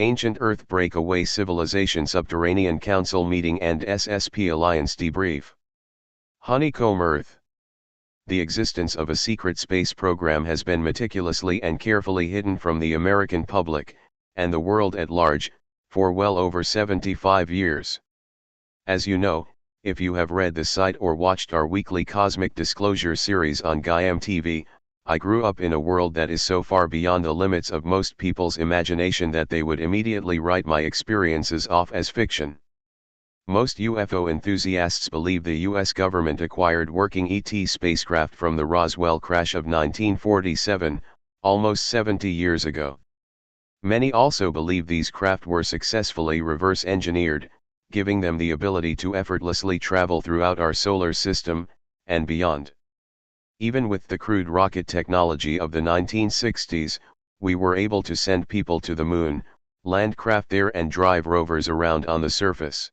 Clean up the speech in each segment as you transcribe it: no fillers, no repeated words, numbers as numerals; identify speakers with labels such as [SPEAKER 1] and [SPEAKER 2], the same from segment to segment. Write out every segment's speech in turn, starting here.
[SPEAKER 1] Ancient Earth Breakaway Civilization Subterranean Council Meeting and SSP Alliance Debrief. Honeycomb Earth. The existence of a secret space program has been meticulously and carefully hidden from the American public, and the world at large, for well over 75 years. As you know, if you have read the site or watched our weekly Cosmic Disclosure series on Goode TV, I grew up in a world that is so far beyond the limits of most people's imagination that they would immediately write my experiences off as fiction. Most UFO enthusiasts believe the US government acquired working ET spacecraft from the Roswell crash of 1947, almost 70 years ago. Many also believe these craft were successfully reverse-engineered, giving them the ability to effortlessly travel throughout our solar system, and beyond. Even with the crude rocket technology of the 1960s, we were able to send people to the moon, land craft there and drive rovers around on the surface.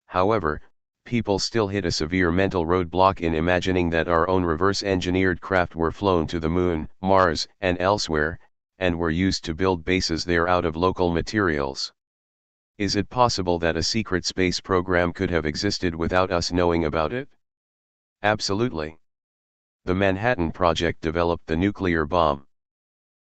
[SPEAKER 1] However, people still hit a severe mental roadblock in imagining that our own reverse-engineered craft were flown to the moon, Mars, and elsewhere, and were used to build bases there out of local materials. Is it possible that a secret space program could have existed without us knowing about it? Absolutely. The Manhattan Project developed the nuclear bomb.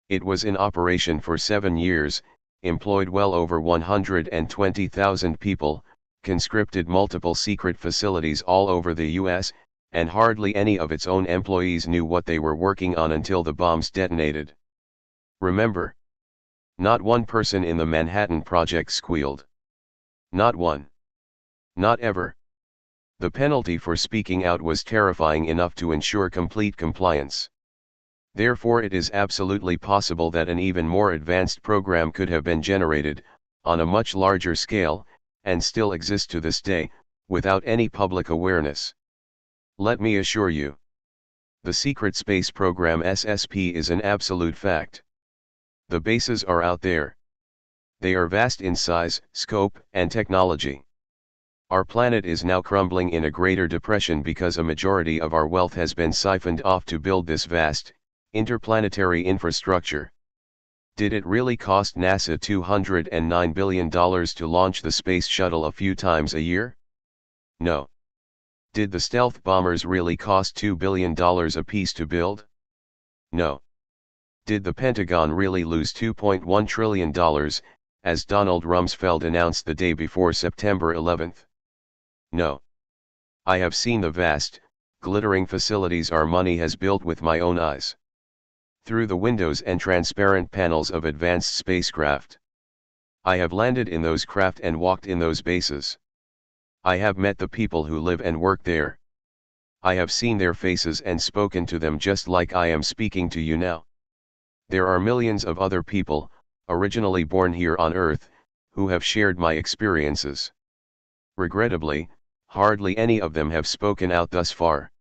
[SPEAKER 1] It was in operation for 7 years, employed well over 120,000 people, conscripted multiple secret facilities all over the US, and hardly any of its own employees knew what they were working on until the bombs detonated. Remember, not one person in the Manhattan Project squealed. Not one. Not ever. The penalty for speaking out was terrifying enough to ensure complete compliance. Therefore, it is absolutely possible that an even more advanced program could have been generated, on a much larger scale, and still exist to this day, without any public awareness. Let me assure you. The secret space program SSP is an absolute fact. The bases are out there. They are vast in size, scope, and technology. Our planet is now crumbling in a greater depression because a majority of our wealth has been siphoned off to build this vast, interplanetary infrastructure. Did it really cost NASA $209 billion to launch the space shuttle a few times a year? No. Did the stealth bombers really cost $2 billion apiece to build? No. Did the Pentagon really lose $2.1 trillion, as Donald Rumsfeld announced the day before September 11? No. I have seen the vast, glittering facilities our money has built with my own eyes. Through the windows and transparent panels of advanced spacecraft. I have landed in those craft and walked in those bases. I have met the people who live and work there. I have seen their faces and spoken to them just like I am speaking to you now. There are millions of other people, originally born here on Earth, who have shared my experiences. Regrettably, hardly any of them have spoken out thus far.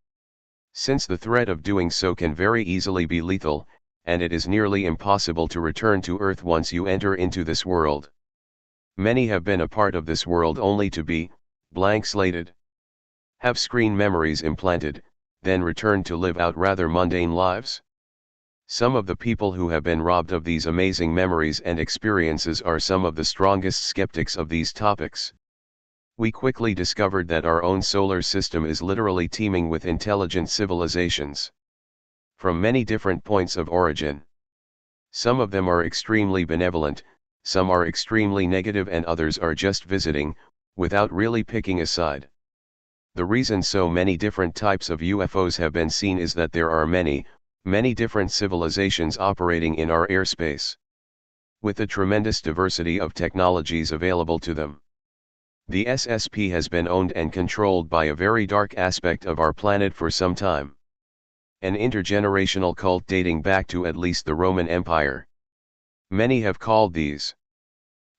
[SPEAKER 1] Since the threat of doing so can very easily be lethal, and it is nearly impossible to return to Earth once you enter into this world. Many have been a part of this world only to be blank-slated. Have screen memories implanted, then return to live out rather mundane lives. Some of the people who have been robbed of these amazing memories and experiences are some of the strongest skeptics of these topics. We quickly discovered that our own solar system is literally teeming with intelligent civilizations. From many different points of origin. Some of them are extremely benevolent, some are extremely negative, and others are just visiting, without really picking a side. The reason so many different types of UFOs have been seen is that there are many different civilizations operating in our airspace. With a tremendous diversity of technologies available to them. The SSP has been owned and controlled by a very dark aspect of our planet for some time. An intergenerational cult dating back to at least the Roman Empire. Many have called these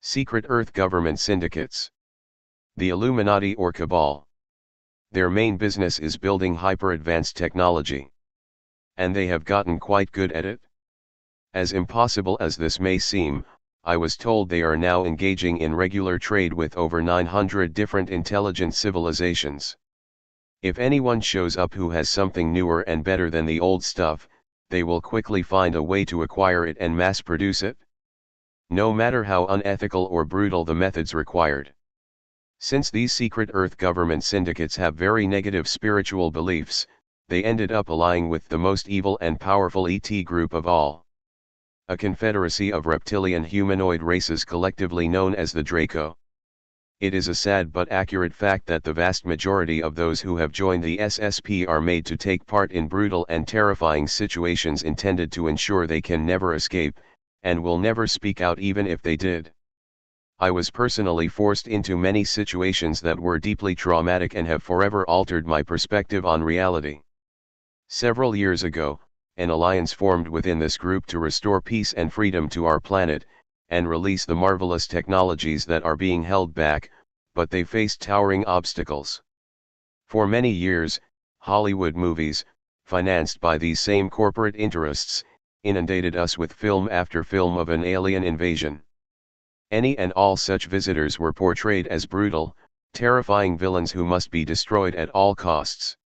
[SPEAKER 1] secret Earth government syndicates. The Illuminati or Cabal. Their main business is building hyper-advanced technology. And they have gotten quite good at it. As impossible as this may seem, I was told they are now engaging in regular trade with over 900 different intelligent civilizations. If anyone shows up who has something newer and better than the old stuff, they will quickly find a way to acquire it and mass produce it. no matter how unethical or brutal the methods required. Since these secret Earth government syndicates have very negative spiritual beliefs, they ended up allying with the most evil and powerful ET group of all. A confederacy of reptilian humanoid races collectively known as the Draco. It is a sad but accurate fact that the vast majority of those who have joined the SSP are made to take part in brutal and terrifying situations intended to ensure they can never escape, and will never speak out even if they did. I was personally forced into many situations that were deeply traumatic and have forever altered my perspective on reality. Several years ago, an alliance formed within this group to restore peace and freedom to our planet, and release the marvelous technologies that are being held back, but they faced towering obstacles. For many years, Hollywood movies, financed by these same corporate interests, inundated us with film after film of an alien invasion. Any and all such visitors were portrayed as brutal, terrifying villains who must be destroyed at all costs.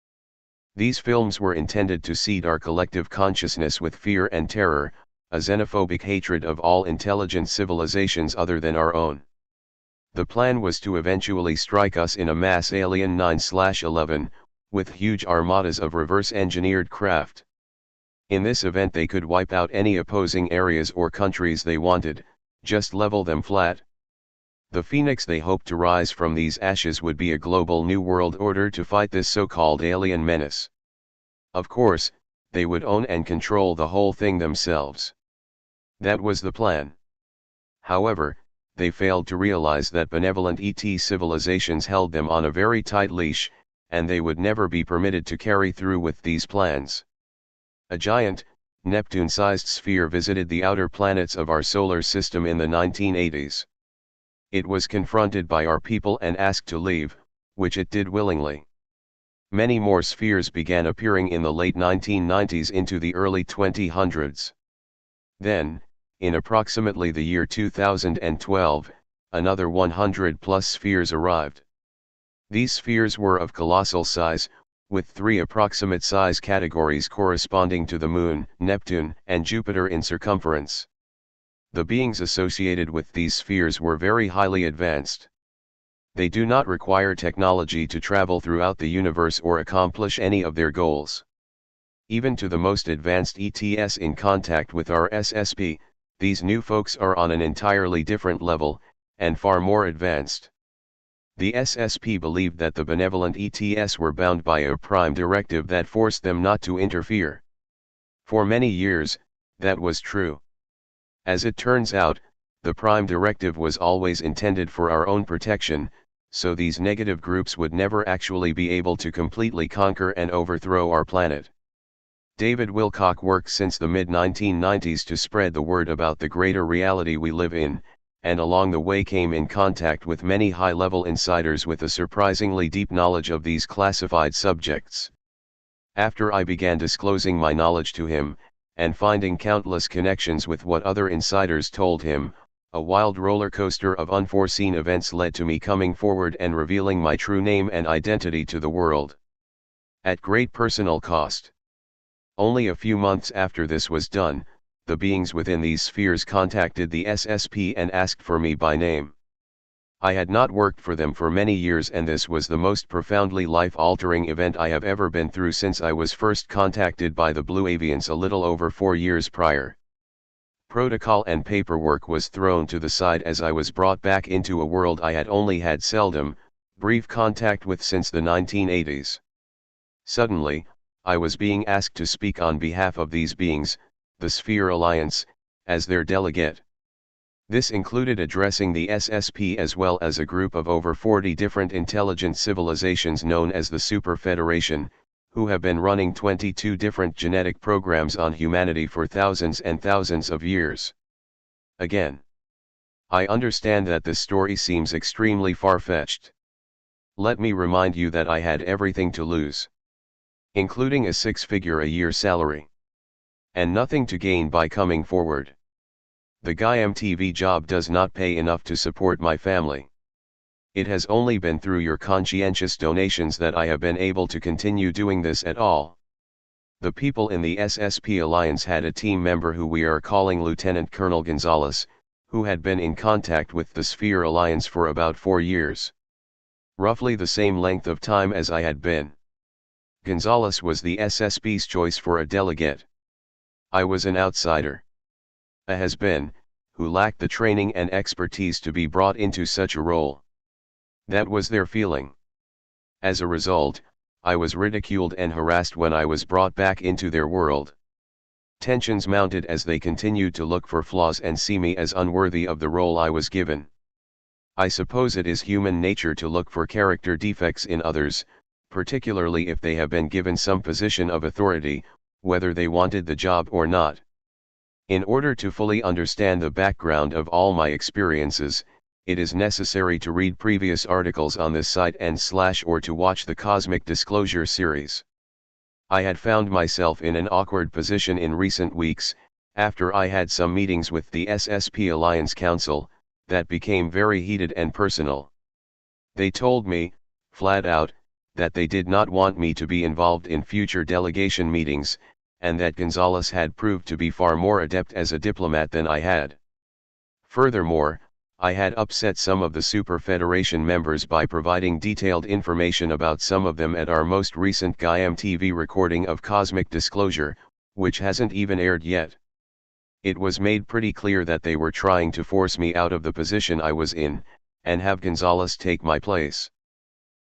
[SPEAKER 1] These films were intended to seed our collective consciousness with fear and terror, a xenophobic hatred of all intelligent civilizations other than our own. The plan was to eventually strike us in a mass alien 9/11, with huge armadas of reverse-engineered craft. In this event they could wipe out any opposing areas or countries they wanted, just level them flat. The phoenix they hoped to rise from these ashes would be a global new world order to fight this so-called alien menace. Of course, they would own and control the whole thing themselves. That was the plan. However, they failed to realize that benevolent ET civilizations held them on a very tight leash, and they would never be permitted to carry through with these plans. A giant, Neptune-sized sphere visited the outer planets of our solar system in the 1980s. It was confronted by our people and asked to leave, which it did willingly. Many more spheres began appearing in the late 1990s into the early 2000s. Then, in approximately the year 2012, another 100+ spheres arrived. These spheres were of colossal size, with 3 approximate size categories corresponding to the Moon, Neptune, and Jupiter in circumference. The beings associated with these spheres were very highly advanced. They do not require technology to travel throughout the universe or accomplish any of their goals. Even to the most advanced ETS in contact with our SSP, these new folks are on an entirely different level, and far more advanced. The SSP believed that the benevolent ETS were bound by a prime directive that forced them not to interfere. For many years, that was true. As it turns out, the prime directive was always intended for our own protection, so these negative groups would never actually be able to completely conquer and overthrow our planet. David Wilcock worked since the mid-1990s to spread the word about the greater reality we live in, and along the way came in contact with many high-level insiders with a surprisingly deep knowledge of these classified subjects. After I began disclosing my knowledge to him, and finding countless connections with what other insiders told him, a wild roller coaster of unforeseen events led to me coming forward and revealing my true name and identity to the world. At great personal cost. Only a few months after this was done, the beings within these spheres contacted the SSP and asked for me by name. I had not worked for them for many years, and this was the most profoundly life-altering event I have ever been through since I was first contacted by the Blue Avians a little over 4 years prior. Protocol and paperwork was thrown to the side as I was brought back into a world I had only had seldom, brief contact with since the 1980s. Suddenly, I was being asked to speak on behalf of these beings, the Sphere Alliance, as their delegate. This included addressing the SSP as well as a group of over 40 different intelligent civilizations known as the Super Federation, who have been running 22 different genetic programs on humanity for thousands and thousands of years. Again, I understand that this story seems extremely far-fetched. Let me remind you that I had everything to lose, including a 6-figure-a-year salary, and nothing to gain by coming forward. The GuyMTV job does not pay enough to support my family. It has only been through your conscientious donations that I have been able to continue doing this at all. The people in the SSP Alliance had a team member who we are calling Lieutenant Colonel Gonzalez, who had been in contact with the Sphere Alliance for about 4 years. Roughly the same length of time as I had been. Gonzalez was the SSP's choice for a delegate. I was an outsider. A has-been, who lacked the training and expertise to be brought into such a role. That was their feeling. As a result, I was ridiculed and harassed when I was brought back into their world. Tensions mounted as they continued to look for flaws and see me as unworthy of the role I was given. I suppose it is human nature to look for character defects in others, particularly if they have been given some position of authority, whether they wanted the job or not. In order to fully understand the background of all my experiences, it is necessary to read previous articles on this site or to watch the Cosmic Disclosure series. I had found myself in an awkward position in recent weeks, after I had some meetings with the SSP Alliance Council, that became very heated and personal. They told me, flat out, that they did not want me to be involved in future delegation meetings, and that Gonzalez had proved to be far more adept as a diplomat than I had. Furthermore, I had upset some of the Super Federation members by providing detailed information about some of them at our most recent GAIM TV recording of Cosmic Disclosure, which hasn't even aired yet. It was made pretty clear that they were trying to force me out of the position I was in, and have Gonzalez take my place.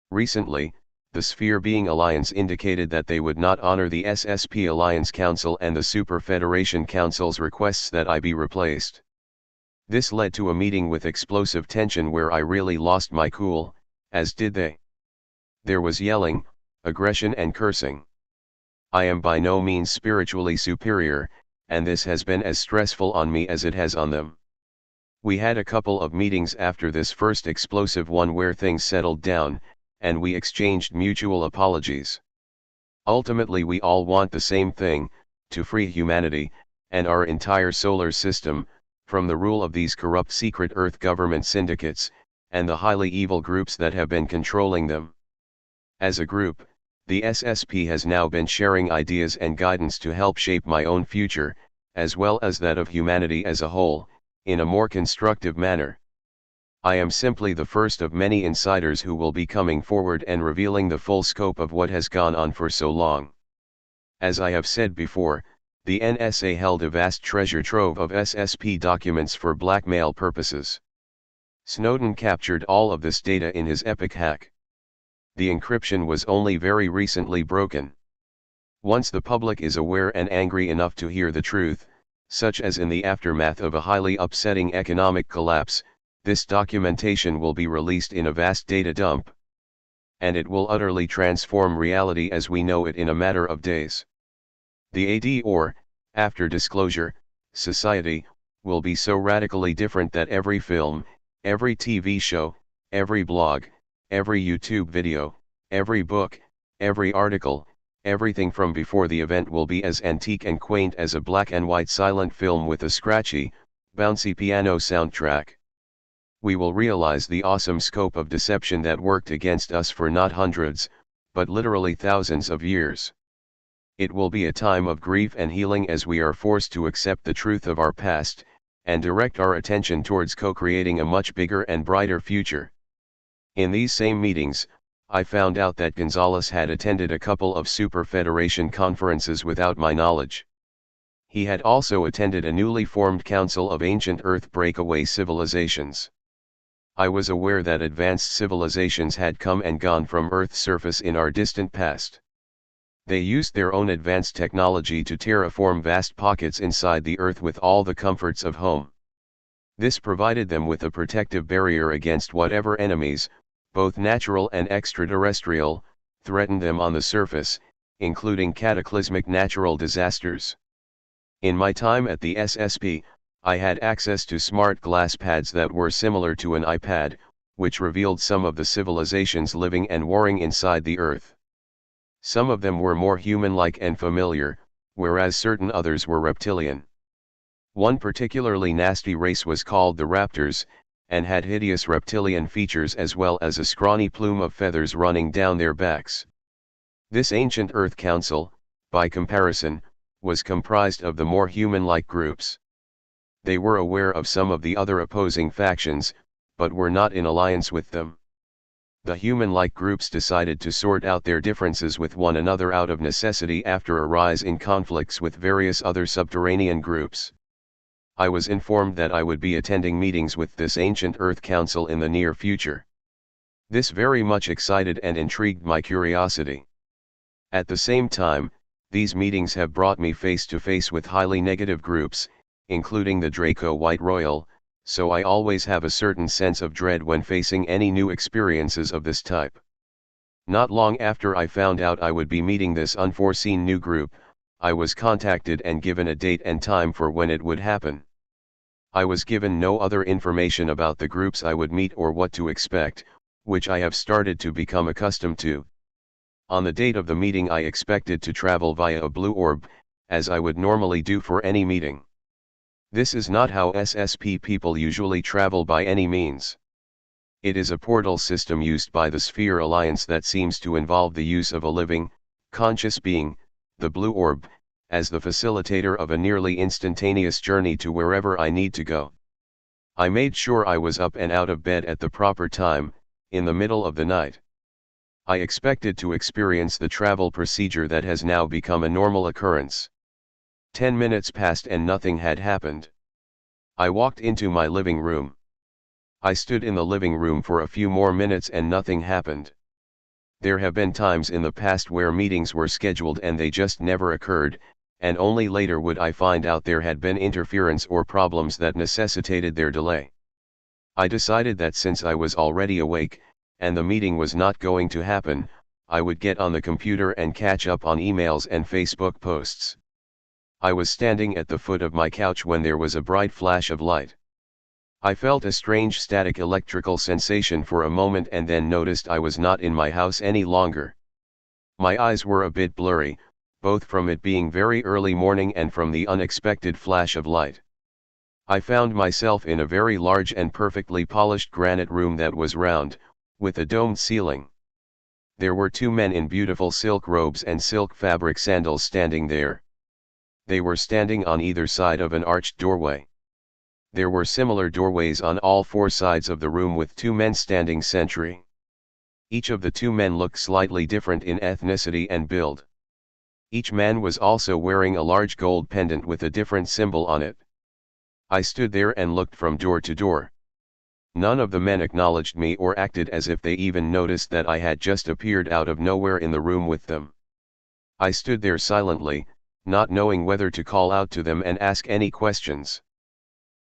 [SPEAKER 1] Recently, the Sphere Being Alliance indicated that they would not honor the SSP Alliance Council and the Super Federation Council's requests that I be replaced. This led to a meeting with explosive tension where I really lost my cool, as did they. There was yelling, aggression and cursing. I am by no means spiritually superior, and this has been as stressful on me as it has on them. We had a couple of meetings after this first explosive one where things settled down, and we exchanged mutual apologies. Ultimately we all want the same thing, to free humanity, and our entire solar system, from the rule of these corrupt secret Earth government syndicates, and the highly evil groups that have been controlling them. As a group, the SSP has now been sharing ideas and guidance to help shape my own future, as well as that of humanity as a whole, in a more constructive manner. I am simply the first of many insiders who will be coming forward and revealing the full scope of what has gone on for so long. As I have said before, the NSA held a vast treasure trove of SSP documents for blackmail purposes. Snowden captured all of this data in his epic hack. The encryption was only very recently broken. Once the public is aware and angry enough to hear the truth, such as in the aftermath of a highly upsetting economic collapse, this documentation will be released in a vast data dump. And it will utterly transform reality as we know it in a matter of days. The after disclosure, society, will be so radically different that every film, every TV show, every blog, every YouTube video, every book, every article, everything from before the event will be as antique and quaint as a black and white silent film with a scratchy, bouncy piano soundtrack. We will realize the awesome scope of deception that worked against us for not hundreds, but literally thousands of years. It will be a time of grief and healing as we are forced to accept the truth of our past, and direct our attention towards co-creating a much bigger and brighter future. In these same meetings, I found out that Gonzalez had attended a couple of Super Federation conferences without my knowledge. He had also attended a newly formed Council of Ancient Earth Breakaway Civilizations. I was aware that advanced civilizations had come and gone from Earth's surface in our distant past. They used their own advanced technology to terraform vast pockets inside the Earth with all the comforts of home. This provided them with a protective barrier against whatever enemies, both natural and extraterrestrial, threatened them on the surface, including cataclysmic natural disasters. In my time at the SSP, I had access to smart glass pads that were similar to an iPad, which revealed some of the civilizations living and warring inside the Earth. Some of them were more human-like and familiar, whereas certain others were reptilian. One particularly nasty race was called the Raptors, and had hideous reptilian features as well as a scrawny plume of feathers running down their backs. This ancient Earth Council, by comparison, was comprised of the more human-like groups. They were aware of some of the other opposing factions, but were not in alliance with them. The human-like groups decided to sort out their differences with one another out of necessity after a rise in conflicts with various other subterranean groups. I was informed that I would be attending meetings with this ancient Earth Council in the near future. This very much excited and intrigued my curiosity. At the same time, these meetings have brought me face to face with highly negative groups, including the Draco White Royal, so I always have a certain sense of dread when facing any new experiences of this type. Not long after I found out I would be meeting this unforeseen new group, I was contacted and given a date and time for when it would happen. I was given no other information about the groups I would meet or what to expect, which I have started to become accustomed to. On the date of the meeting I expected to travel via a blue orb, as I would normally do for any meeting. This is not how SSP people usually travel by any means. It is a portal system used by the Sphere Alliance that seems to involve the use of a living, conscious being, the blue orb, as the facilitator of a nearly instantaneous journey to wherever I need to go. I made sure I was up and out of bed at the proper time, in the middle of the night. I expected to experience the travel procedure that has now become a normal occurrence. 10 minutes passed and nothing had happened. I walked into my living room. I stood in the living room for a few more minutes and nothing happened. There have been times in the past where meetings were scheduled and they just never occurred, and only later would I find out there had been interference or problems that necessitated their delay. I decided that since I was already awake, and the meeting was not going to happen, I would get on the computer and catch up on emails and Facebook posts. I was standing at the foot of my couch when there was a bright flash of light. I felt a strange static electrical sensation for a moment and then noticed I was not in my house any longer. My eyes were a bit blurry, both from it being very early morning and from the unexpected flash of light. I found myself in a very large and perfectly polished granite room that was round, with a domed ceiling. There were two men in beautiful silk robes and silk fabric sandals standing there. They were standing on either side of an arched doorway. There were similar doorways on all four sides of the room with two men standing sentry. Each of the two men looked slightly different in ethnicity and build. Each man was also wearing a large gold pendant with a different symbol on it. I stood there and looked from door to door. None of the men acknowledged me or acted as if they even noticed that I had just appeared out of nowhere in the room with them. I stood there silently, not knowing whether to call out to them and ask any questions.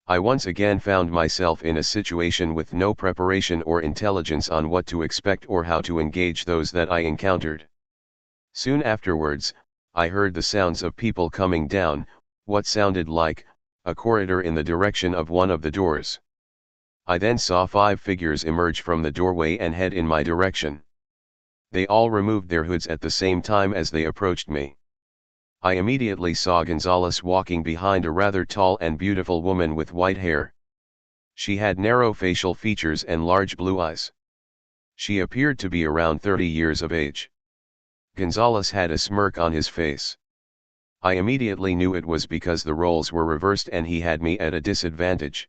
[SPEAKER 1] I once again found myself in a situation with no preparation or intelligence on what to expect or how to engage those that I encountered. Soon afterwards, I heard the sounds of people coming down, what sounded like a corridor in the direction of one of the doors. I then saw 5 figures emerge from the doorway and head in my direction. They all removed their hoods at the same time as they approached me. I immediately saw Gonzalez walking behind a rather tall and beautiful woman with white hair. She had narrow facial features and large blue eyes. She appeared to be around 30 years of age. Gonzalez had a smirk on his face. I immediately knew it was because the roles were reversed and he had me at a disadvantage.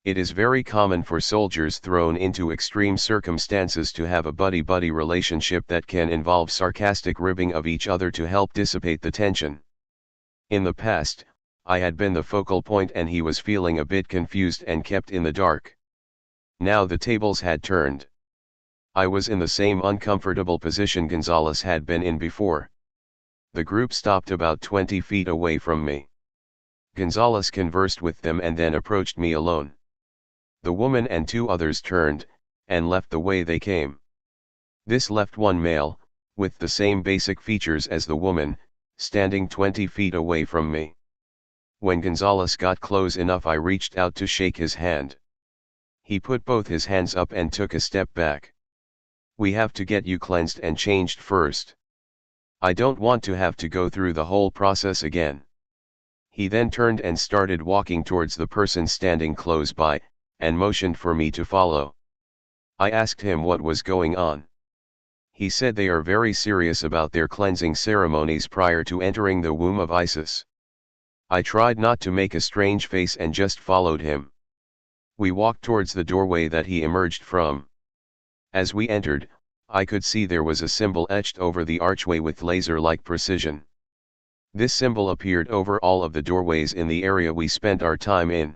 [SPEAKER 1] It is very common for soldiers thrown into extreme circumstances to have a buddy-buddy relationship that can involve sarcastic ribbing of each other to help dissipate the tension. In the past, I had been the focal point and he was feeling a bit confused and kept in the dark. Now the tables had turned. I was in the same uncomfortable position Gonzalez had been in before. The group stopped about 20 feet away from me. Gonzalez conversed with them and then approached me alone. The woman and 2 others turned, and left the way they came. This left one male, with the same basic features as the woman, standing 20 feet away from me. When Gonzalez got close enough I reached out to shake his hand. He put both his hands up and took a step back. "We have to get you cleansed and changed first. I don't want to have to go through the whole process again." He then turned and started walking towards the person standing close by, and motioned for me to follow. I asked him what was going on. He said they are very serious about their cleansing ceremonies prior to entering the womb of Isis. I tried not to make a strange face and just followed him. We walked towards the doorway that he emerged from. As we entered, I could see there was a symbol etched over the archway with laser-like precision. This symbol appeared over all of the doorways in the area we spent our time in.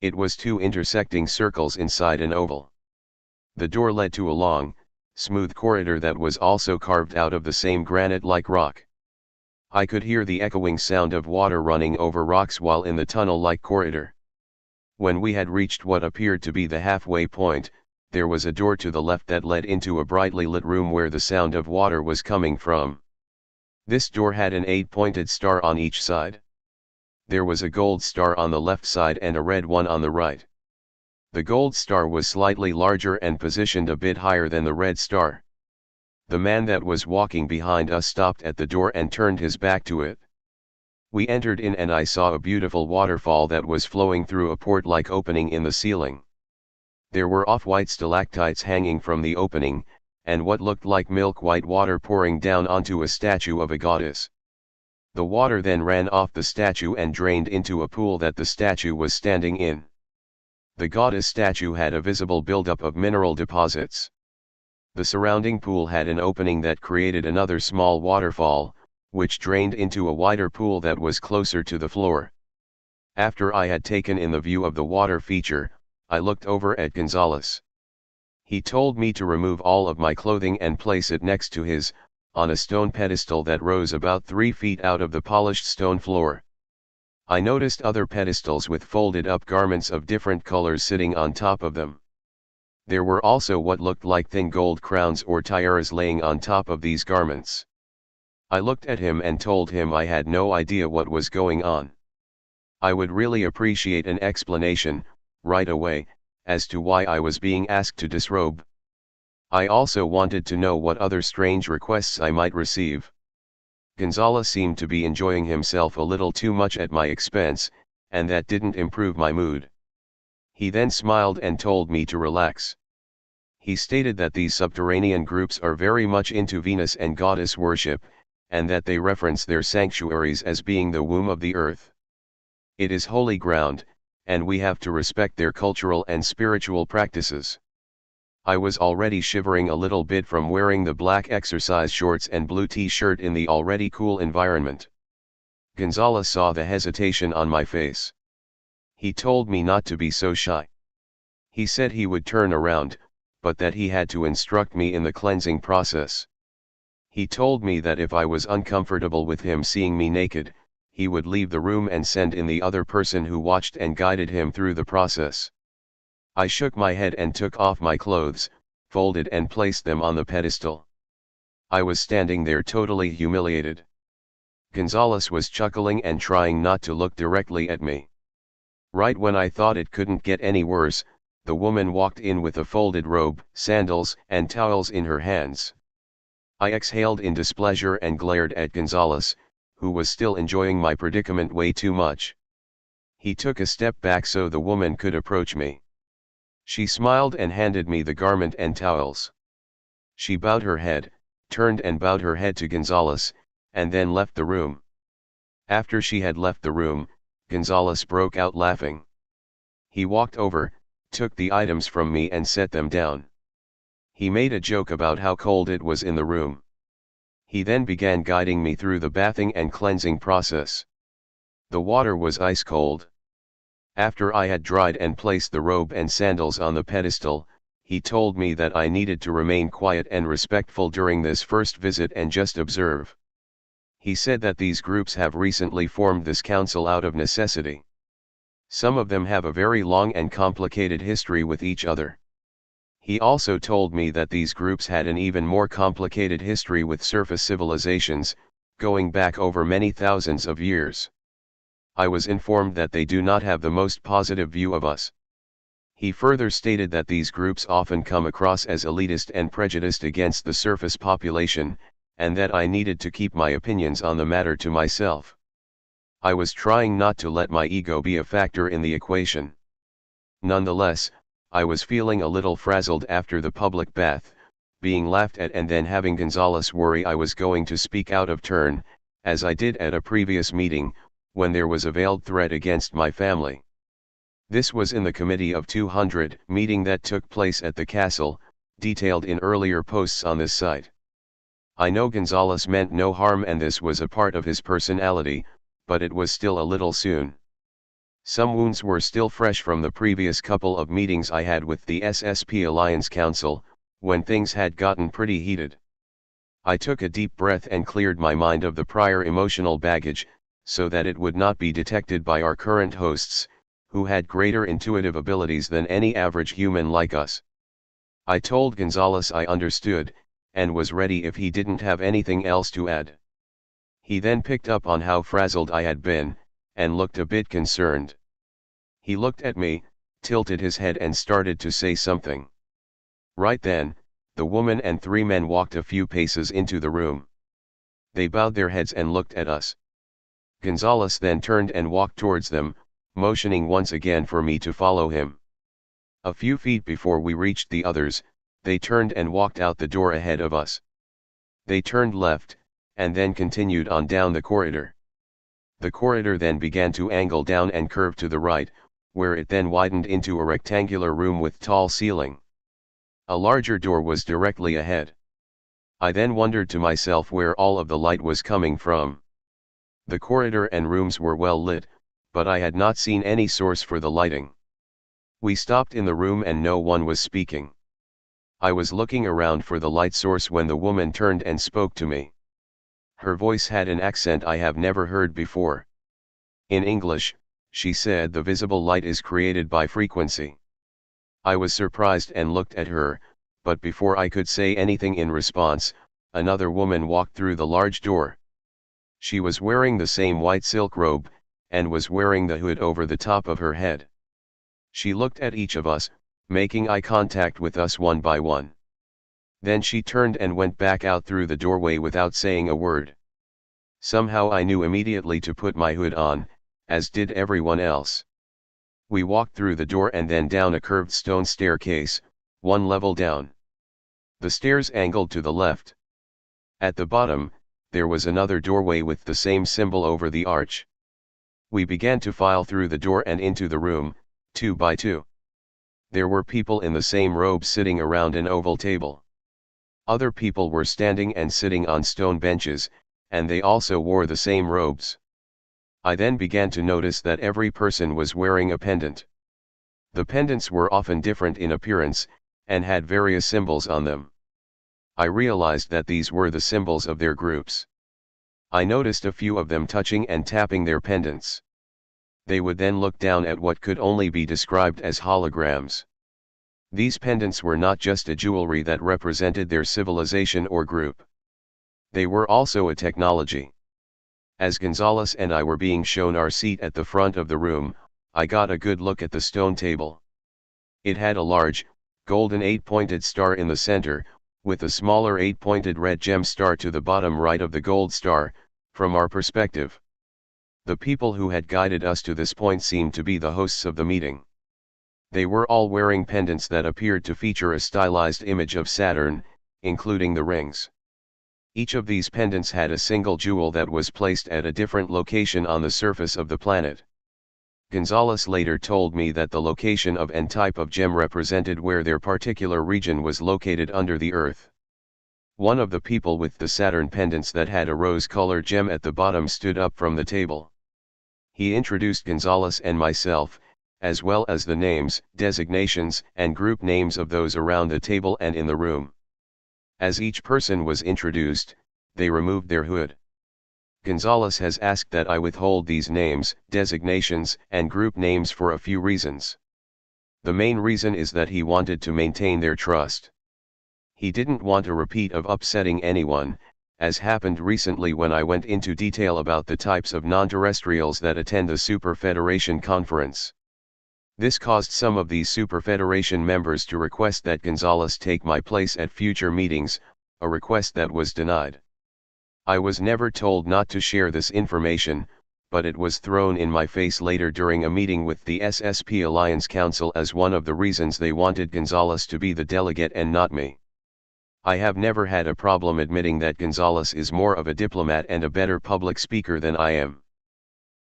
[SPEAKER 1] It was two intersecting circles inside an oval. The door led to a long, smooth corridor that was also carved out of the same granite-like rock. I could hear the echoing sound of water running over rocks while in the tunnel-like corridor. When we had reached what appeared to be the halfway point, there was a door to the left that led into a brightly lit room where the sound of water was coming from. This door had an 8-pointed star on each side. There was a gold star on the left side and a red one on the right. The gold star was slightly larger and positioned a bit higher than the red star. The man that was walking behind us stopped at the door and turned his back to it. We entered in and I saw a beautiful waterfall that was flowing through a port-like opening in the ceiling. There were off-white stalactites hanging from the opening, and what looked like milk-white water pouring down onto a statue of a goddess. The water then ran off the statue and drained into a pool that the statue was standing in. The goddess statue had a visible buildup of mineral deposits. The surrounding pool had an opening that created another small waterfall, which drained into a wider pool that was closer to the floor. After I had taken in the view of the water feature, I looked over at Gonzalez. He told me to remove all of my clothing and place it next to his, on a stone pedestal that rose about 3 feet out of the polished stone floor. I noticed other pedestals with folded up garments of different colors sitting on top of them. There were also what looked like thin gold crowns or tiaras laying on top of these garments. I looked at him and told him I had no idea what was going on. I would really appreciate an explanation, right away, as to why I was being asked to disrobe. I also wanted to know what other strange requests I might receive. Gonzalez seemed to be enjoying himself a little too much at my expense, and that didn't improve my mood. He then smiled and told me to relax. He stated that these subterranean groups are very much into Venus and goddess worship, and that they reference their sanctuaries as being the womb of the earth. It is holy ground, and we have to respect their cultural and spiritual practices. I was already shivering a little bit from wearing the black exercise shorts and blue t-shirt in the already cool environment. Gonzalez saw the hesitation on my face. He told me not to be so shy. He said he would turn around, but that he had to instruct me in the cleansing process. He told me that if I was uncomfortable with him seeing me naked, he would leave the room and send in the other person who watched and guided him through the process. I shook my head and took off my clothes, folded and placed them on the pedestal. I was standing there totally humiliated. Gonzalez was chuckling and trying not to look directly at me. Right when I thought it couldn't get any worse, the woman walked in with a folded robe, sandals, and towels in her hands. I exhaled in displeasure and glared at Gonzalez, who was still enjoying my predicament way too much. He took a step back so the woman could approach me. She smiled and handed me the garment and towels. She bowed her head, turned and bowed her head to Gonzalez, and then left the room. After she had left the room, Gonzalez broke out laughing. He walked over, took the items from me and set them down. He made a joke about how cold it was in the room. He then began guiding me through the bathing and cleansing process. The water was ice cold. After I had dried and placed the robe and sandals on the pedestal, he told me that I needed to remain quiet and respectful during this first visit and just observe. He said that these groups have recently formed this council out of necessity. Some of them have a very long and complicated history with each other. He also told me that these groups had an even more complicated history with surface civilizations, going back over many thousands of years. I was informed that they do not have the most positive view of us. He further stated that these groups often come across as elitist and prejudiced against the surface population, and that I needed to keep my opinions on the matter to myself. I was trying not to let my ego be a factor in the equation. Nonetheless, I was feeling a little frazzled after the public bath, being laughed at and then having Gonzalez worry I was going to speak out of turn, as I did at a previous meeting, when there was a veiled threat against my family. This was in the Committee of 200 meeting that took place at the castle, detailed in earlier posts on this site. I know Gonzalez meant no harm and this was a part of his personality, but it was still a little soon. Some wounds were still fresh from the previous couple of meetings I had with the SSP Alliance Council, when things had gotten pretty heated. I took a deep breath and cleared my mind of the prior emotional baggage, so that it would not be detected by our current hosts, who had greater intuitive abilities than any average human like us. I told Gonzalez I understood, and was ready if he didn't have anything else to add. He then picked up on how frazzled I had been, and looked a bit concerned. He looked at me, tilted his head and started to say something. Right then, the woman and 3 men walked a few paces into the room. They bowed their heads and looked at us. Gonzalez then turned and walked towards them, motioning once again for me to follow him. A few feet before we reached the others, they turned and walked out the door ahead of us. They turned left, and then continued on down the corridor. The corridor then began to angle down and curve to the right, where it then widened into a rectangular room with tall ceiling. A larger door was directly ahead. I then wondered to myself where all of the light was coming from. The corridor and rooms were well lit, but I had not seen any source for the lighting. We stopped in the room and no one was speaking. I was looking around for the light source when the woman turned and spoke to me. Her voice had an accent I have never heard before. In English, she said the visible light is created by frequency. I was surprised and looked at her, but before I could say anything in response, another woman walked through the large door. She was wearing the same white silk robe, and was wearing the hood over the top of her head. She looked at each of us, making eye contact with us one by one. Then she turned and went back out through the doorway without saying a word. Somehow I knew immediately to put my hood on, as did everyone else. We walked through the door and then down a curved stone staircase, one level down. The stairs angled to the left. At the bottom, there was another doorway with the same symbol over the arch. We began to file through the door and into the room, 2 by 2. There were people in the same robes sitting around an oval table. Other people were standing and sitting on stone benches, and they also wore the same robes. I then began to notice that every person was wearing a pendant. The pendants were often different in appearance, and had various symbols on them. I realized that these were the symbols of their groups. I noticed a few of them touching and tapping their pendants. They would then look down at what could only be described as holograms. These pendants were not just a jewelry that represented their civilization or group. They were also a technology. As Gonzalez and I were being shown our seat at the front of the room, I got a good look at the stone table. It had a large, golden 8-pointed star in the center, with a smaller 8-pointed red gem star to the bottom right of the gold star, from our perspective. The people who had guided us to this point seemed to be the hosts of the meeting. They were all wearing pendants that appeared to feature a stylized image of Saturn, including the rings. Each of these pendants had a single jewel that was placed at a different location on the surface of the planet. Gonzalez later told me that the location of and type of gem represented where their particular region was located under the Earth. One of the people with the Saturn pendants that had a rose-colored gem at the bottom stood up from the table. He introduced Gonzalez and myself, as well as the names, designations, and group names of those around the table and in the room. As each person was introduced, they removed their hood. Gonzalez has asked that I withhold these names, designations, and group names for a few reasons. The main reason is that he wanted to maintain their trust. He didn't want a repeat of upsetting anyone, as happened recently when I went into detail about the types of non-terrestrials that attend the Super Federation conference. This caused some of these Super Federation members to request that Gonzalez take my place at future meetings, a request that was denied. I was never told not to share this information, but it was thrown in my face later during a meeting with the SSP Alliance Council as one of the reasons they wanted Gonzalez to be the delegate and not me. I have never had a problem admitting that Gonzalez is more of a diplomat and a better public speaker than I am.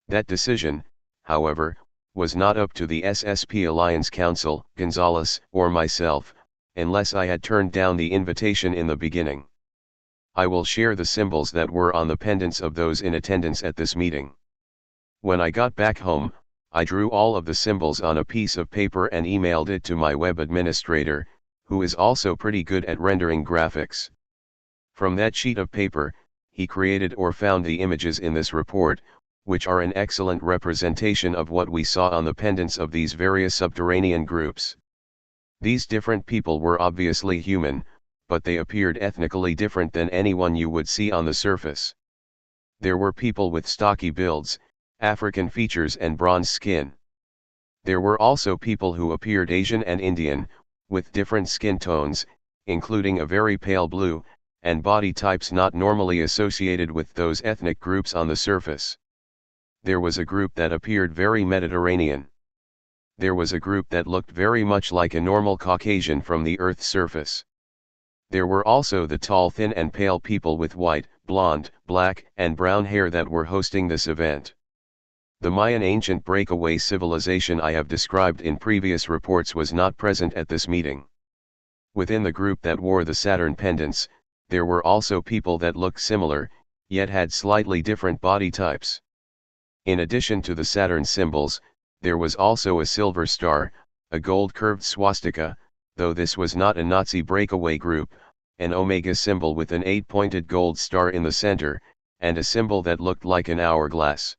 [SPEAKER 1] That decision, however, was not up to the SSP Alliance Council, Gonzalez, or myself, unless I had turned down the invitation in the beginning. I will share the symbols that were on the pendants of those in attendance at this meeting. When I got back home, I drew all of the symbols on a piece of paper and emailed it to my web administrator, who is also pretty good at rendering graphics. From that sheet of paper, he created or found the images in this report, which are an excellent representation of what we saw on the pendants of these various subterranean groups. These different people were obviously human, but they appeared ethnically different than anyone you would see on the surface. There were people with stocky builds, African features and bronze skin. There were also people who appeared Asian and Indian, with different skin tones, including a very pale blue, and body types not normally associated with those ethnic groups on the surface. There was a group that appeared very Mediterranean. There was a group that looked very much like a normal Caucasian from the Earth's surface. There were also the tall, thin and pale people with white, blonde, black, and brown hair that were hosting this event. The Mayan ancient breakaway civilization I have described in previous reports was not present at this meeting. Within the group that wore the Saturn pendants, there were also people that looked similar, yet had slightly different body types. In addition to the Saturn symbols, there was also a silver star, a gold curved swastika, though this was not a Nazi breakaway group, an omega symbol with an 8-pointed gold star in the center, and a symbol that looked like an hourglass.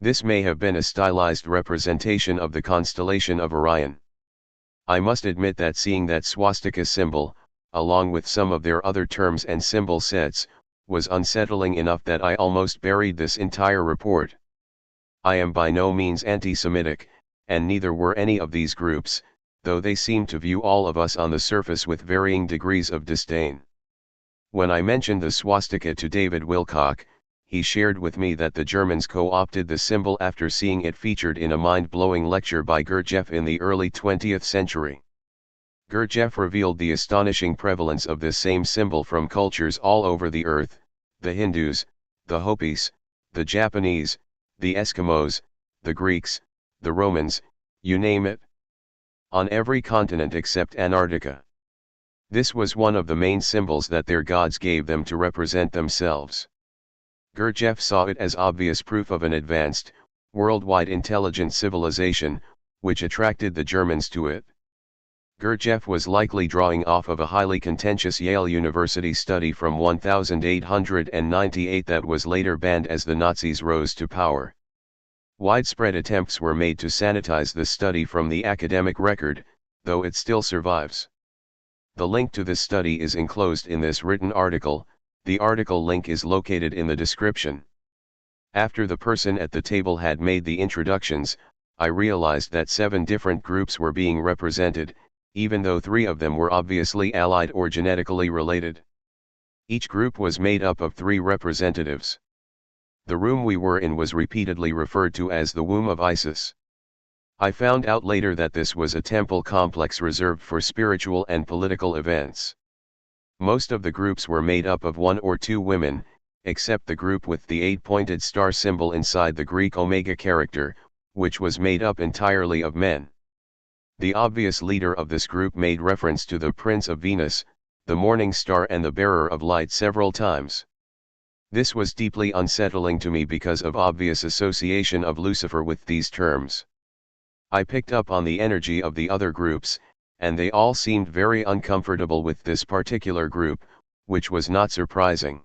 [SPEAKER 1] This may have been a stylized representation of the constellation of Orion. I must admit that seeing that swastika symbol, along with some of their other terms and symbol sets, was unsettling enough that I almost buried this entire report. I am by no means anti-Semitic, and neither were any of these groups, though they seemed to view all of us on the surface with varying degrees of disdain. When I mentioned the swastika to David Wilcock, he shared with me that the Germans co-opted the symbol after seeing it featured in a mind-blowing lecture by Gurdjieff in the early 20th century. Gurdjieff revealed the astonishing prevalence of this same symbol from cultures all over the earth: the Hindus, the Hopis, the Japanese, the Eskimos, the Greeks, the Romans, you name it. On every continent except Antarctica. This was one of the main symbols that their gods gave them to represent themselves. Gurdjieff saw it as obvious proof of an advanced, worldwide intelligent civilization, which attracted the Germans to it. Gurdjieff was likely drawing off of a highly contentious Yale University study from 1898 that was later banned as the Nazis rose to power. Widespread attempts were made to sanitize the study from the academic record, though it still survives. The link to this study is enclosed in this written article. The article link is located in the description. After the person at the table had made the introductions, I realized that 7 different groups were being represented, even though 3 of them were obviously allied or genetically related. Each group was made up of 3 representatives. The room we were in was repeatedly referred to as the womb of Isis. I found out later that this was a temple complex reserved for spiritual and political events. Most of the groups were made up of 1 or 2 women, except the group with the 8-pointed star symbol inside the Greek omega character, which was made up entirely of men. The obvious leader of this group made reference to the Prince of Venus, the morning star and the bearer of light several times. This was deeply unsettling to me because of obvious association of Lucifer with these terms. I picked up on the energy of the other groups, and they all seemed very uncomfortable with this particular group, which was not surprising.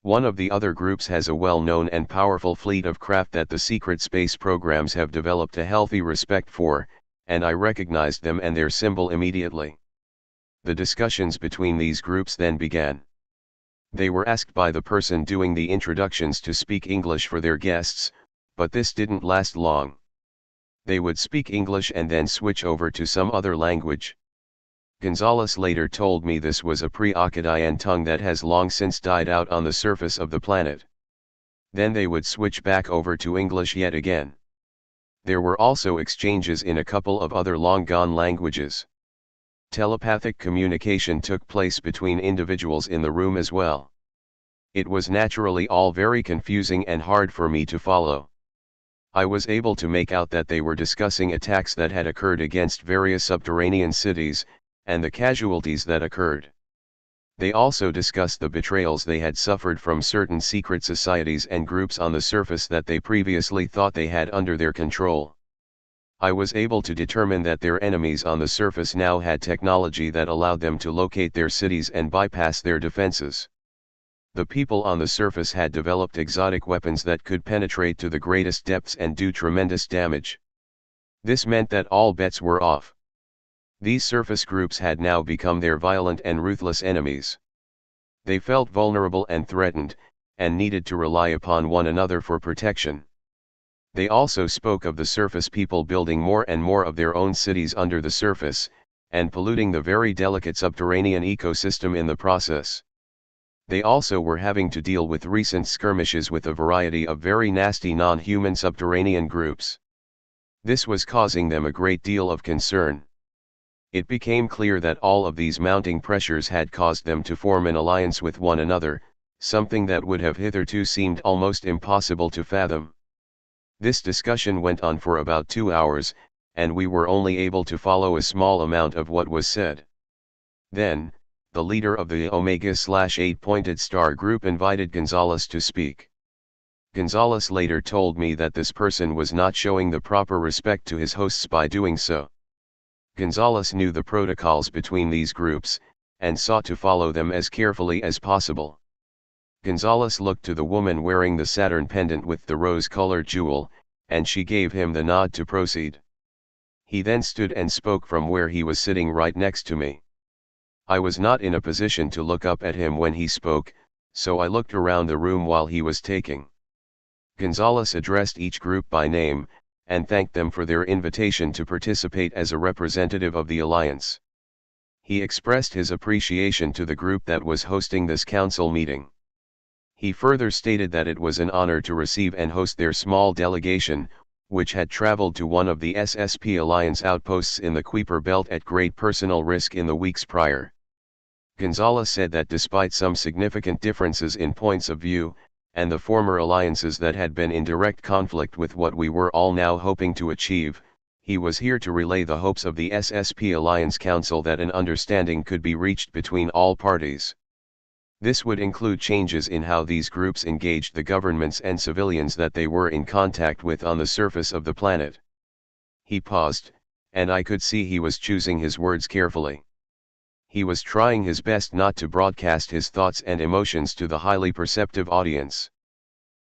[SPEAKER 1] One of the other groups has a well-known and powerful fleet of craft that the secret space programs have developed a healthy respect for, and I recognized them and their symbol immediately. The discussions between these groups then began. They were asked by the person doing the introductions to speak English for their guests, but this didn't last long. They would speak English and then switch over to some other language. Gonzalez later told me this was a pre-Akkadian tongue that has long since died out on the surface of the planet. Then they would switch back over to English yet again. There were also exchanges in a couple of other long-gone languages. Telepathic communication took place between individuals in the room as well. It was naturally all very confusing and hard for me to follow. I was able to make out that they were discussing attacks that had occurred against various subterranean cities, and the casualties that occurred. They also discussed the betrayals they had suffered from certain secret societies and groups on the surface that they previously thought they had under their control. I was able to determine that their enemies on the surface now had technology that allowed them to locate their cities and bypass their defenses. The people on the surface had developed exotic weapons that could penetrate to the greatest depths and do tremendous damage. This meant that all bets were off. These surface groups had now become their violent and ruthless enemies. They felt vulnerable and threatened, and needed to rely upon one another for protection. They also spoke of the surface people building more and more of their own cities under the surface, and polluting the very delicate subterranean ecosystem in the process. They also were having to deal with recent skirmishes with a variety of very nasty non-human subterranean groups. This was causing them a great deal of concern. It became clear that all of these mounting pressures had caused them to form an alliance with one another, something that would have hitherto seemed almost impossible to fathom. This discussion went on for about 2 hours, and we were only able to follow a small amount of what was said. Then, the leader of the Omega/8-pointed star group invited Gonzalez to speak. Gonzalez later told me that this person was not showing the proper respect to his hosts by doing so. Gonzalez knew the protocols between these groups, and sought to follow them as carefully as possible. Gonzalez looked to the woman wearing the Saturn pendant with the rose-colored jewel, and she gave him the nod to proceed. He then stood and spoke from where he was sitting right next to me. I was not in a position to look up at him when he spoke, so I looked around the room while he was taking. Gonzalez addressed each group by name, and thanked them for their invitation to participate as a representative of the alliance. He expressed his appreciation to the group that was hosting this council meeting. He further stated that it was an honor to receive and host their small delegation, which had traveled to one of the SSP Alliance outposts in the Kuiper Belt at great personal risk in the weeks prior. Gonzalez said that despite some significant differences in points of view, and the former alliances that had been in direct conflict with what we were all now hoping to achieve, he was here to relay the hopes of the SSP Alliance Council that an understanding could be reached between all parties. This would include changes in how these groups engaged the governments and civilians that they were in contact with on the surface of the planet. He paused, and I could see he was choosing his words carefully. He was trying his best not to broadcast his thoughts and emotions to the highly perceptive audience.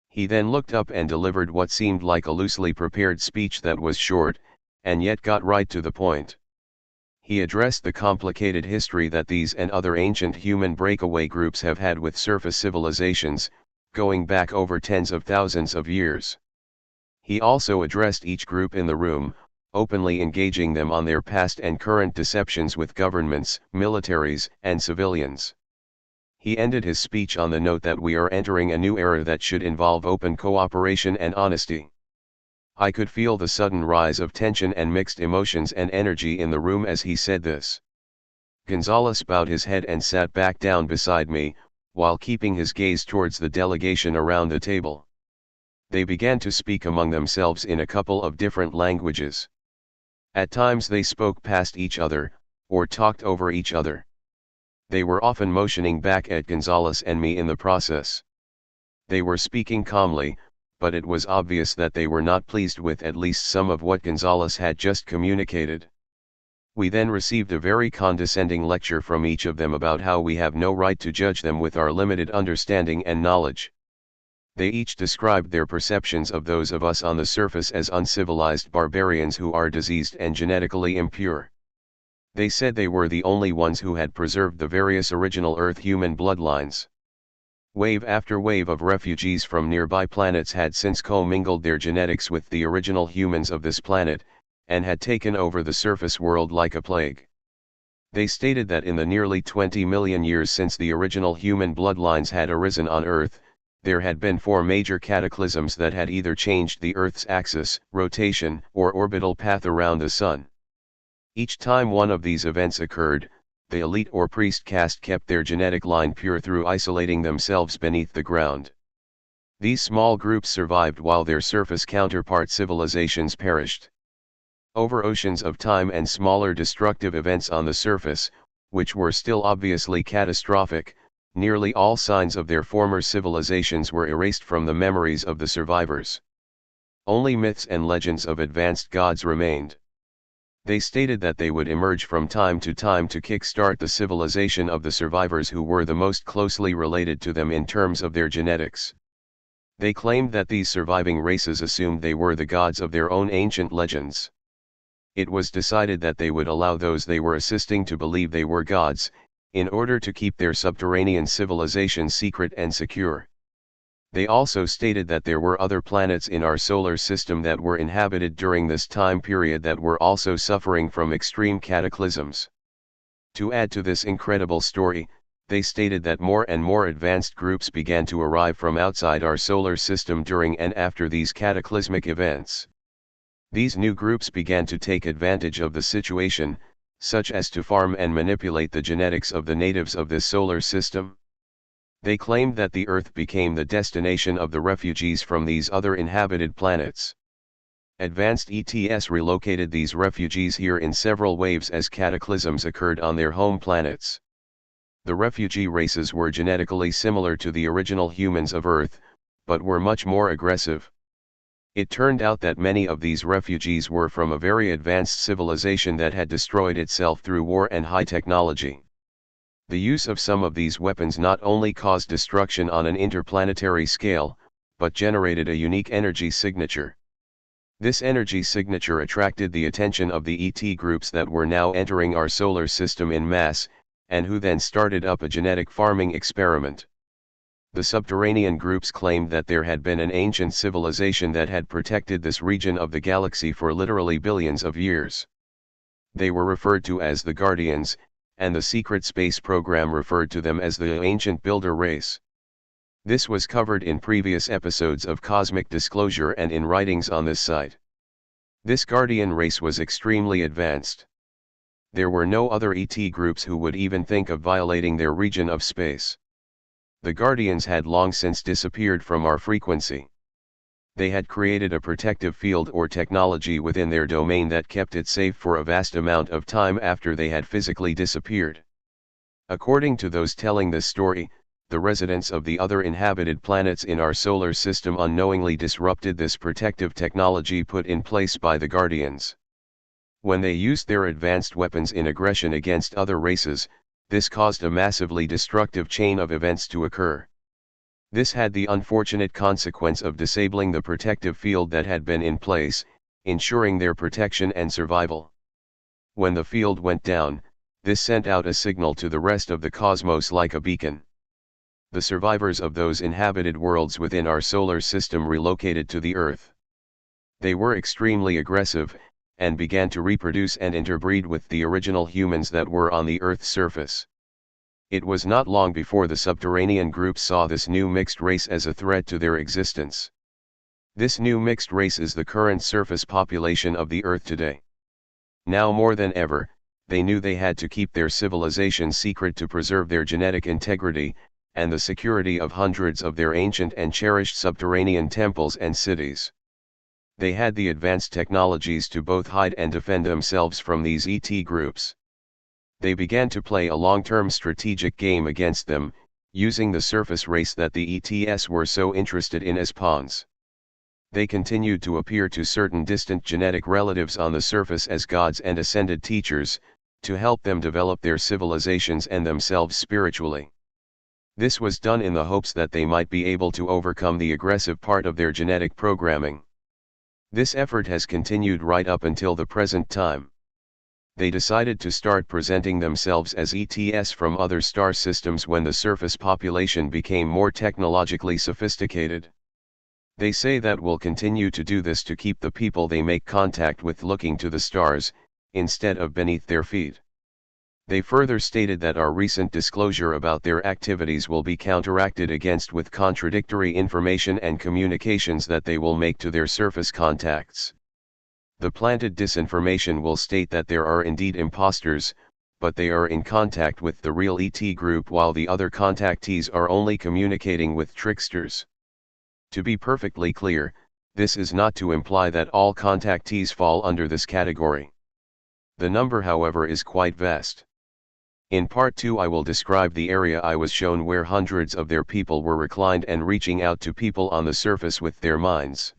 [SPEAKER 1] He then looked up and delivered what seemed like a loosely prepared speech that was short, and yet got right to the point. He addressed the complicated history that these and other ancient human breakaway groups have had with surface civilizations, going back over tens of thousands of years. He also addressed each group in the room, openly engaging them on their past and current deceptions with governments, militaries, and civilians. He ended his speech on the note that we are entering a new era that should involve open cooperation and honesty. I could feel the sudden rise of tension and mixed emotions and energy in the room as he said this. Gonzalez bowed his head and sat back down beside me, while keeping his gaze towards the delegation around the table. They began to speak among themselves in a couple of different languages. At times they spoke past each other, or talked over each other. They were often motioning back at Gonzalez and me in the process. They were speaking calmly, but it was obvious that they were not pleased with at least some of what Gonzalez had just communicated. We then received a very condescending lecture from each of them about how we have no right to judge them with our limited understanding and knowledge. They each described their perceptions of those of us on the surface as uncivilized barbarians who are diseased and genetically impure. They said they were the only ones who had preserved the various original Earth human bloodlines. Wave after wave of refugees from nearby planets had since commingled their genetics with the original humans of this planet, and had taken over the surface world like a plague. They stated that in the nearly 20 million years since the original human bloodlines had arisen on Earth, there had been 4 major cataclysms that had either changed the Earth's axis, rotation, or orbital path around the Sun. Each time one of these events occurred, the elite or priest caste kept their genetic line pure through isolating themselves beneath the ground. These small groups survived while their surface counterpart civilizations perished. Over oceans of time and smaller destructive events on the surface, which were still obviously catastrophic, nearly all signs of their former civilizations were erased from the memories of the survivors. Only myths and legends of advanced gods remained. They stated that they would emerge from time to time to kickstart the civilization of the survivors who were the most closely related to them in terms of their genetics. They claimed that these surviving races assumed they were the gods of their own ancient legends. It was decided that they would allow those they were assisting to believe they were gods, in order to keep their subterranean civilization secret and secure. They also stated that there were other planets in our solar system that were inhabited during this time period that were also suffering from extreme cataclysms. To add to this incredible story, they stated that more and more advanced groups began to arrive from outside our solar system during and after these cataclysmic events. These new groups began to take advantage of the situation, such as to farm and manipulate the genetics of the natives of this solar system. They claimed that the Earth became the destination of the refugees from these other inhabited planets. Advanced ETS relocated these refugees here in several waves as cataclysms occurred on their home planets. The refugee races were genetically similar to the original humans of Earth, but were much more aggressive. It turned out that many of these refugees were from a very advanced civilization that had destroyed itself through war and high technology. The use of some of these weapons not only caused destruction on an interplanetary scale, but generated a unique energy signature. This energy signature attracted the attention of the ET groups that were now entering our solar system in mass, and who then started up a genetic farming experiment. The subterranean groups claimed that there had been an ancient civilization that had protected this region of the galaxy for literally billions of years. They were referred to as the Guardians, and the secret space program referred to them as the Ancient Builder Race. This was covered in previous episodes of Cosmic Disclosure and in writings on this site. This Guardian race was extremely advanced. There were no other ET groups who would even think of violating their region of space. The Guardians had long since disappeared from our frequency. They had created a protective field or technology within their domain that kept it safe for a vast amount of time after they had physically disappeared. According to those telling this story, the residents of the other inhabited planets in our solar system unknowingly disrupted this protective technology put in place by the Guardians. When they used their advanced weapons in aggression against other races, this caused a massively destructive chain of events to occur. This had the unfortunate consequence of disabling the protective field that had been in place, ensuring their protection and survival. When the field went down, this sent out a signal to the rest of the cosmos like a beacon. The survivors of those inhabited worlds within our solar system relocated to the Earth. They were extremely aggressive, and began to reproduce and interbreed with the original humans that were on the Earth's surface. It was not long before the subterranean groups saw this new mixed race as a threat to their existence. This new mixed race is the current surface population of the Earth today. Now more than ever, they knew they had to keep their civilization secret to preserve their genetic integrity, and the security of hundreds of their ancient and cherished subterranean temples and cities. They had the advanced technologies to both hide and defend themselves from these ET groups. They began to play a long-term strategic game against them, using the surface race that the ETs were so interested in as pawns. They continued to appear to certain distant genetic relatives on the surface as gods and ascended teachers, to help them develop their civilizations and themselves spiritually. This was done in the hopes that they might be able to overcome the aggressive part of their genetic programming. This effort has continued right up until the present time. They decided to start presenting themselves as ETs from other star systems when the surface population became more technologically sophisticated. They say that will continue to do this to keep the people they make contact with looking to the stars, instead of beneath their feet. They further stated that our recent disclosure about their activities will be counteracted against with contradictory information and communications that they will make to their surface contacts. The planted disinformation will state that there are indeed imposters, but they are in contact with the real ET group while the other contactees are only communicating with tricksters. To be perfectly clear, this is not to imply that all contactees fall under this category. The number, however, is quite vast. In part 2 I will describe the area I was shown where hundreds of their people were reclined and reaching out to people on the surface with their minds.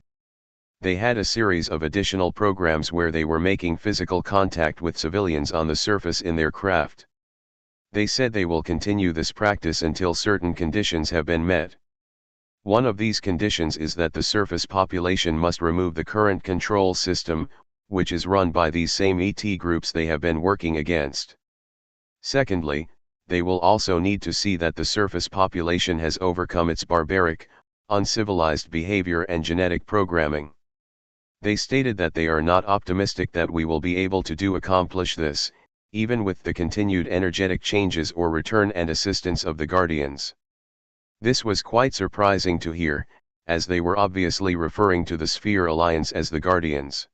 [SPEAKER 1] They had a series of additional programs where they were making physical contact with civilians on the surface in their craft. They said they will continue this practice until certain conditions have been met. One of these conditions is that the surface population must remove the current control system, which is run by these same ET groups they have been working against. Secondly, they will also need to see that the surface population has overcome its barbaric, uncivilized behavior and genetic programming. They stated that they are not optimistic that we will be able to accomplish this, even with the continued energetic changes or return and assistance of the Guardians. This was quite surprising to hear, as they were obviously referring to the Sphere Alliance as the Guardians.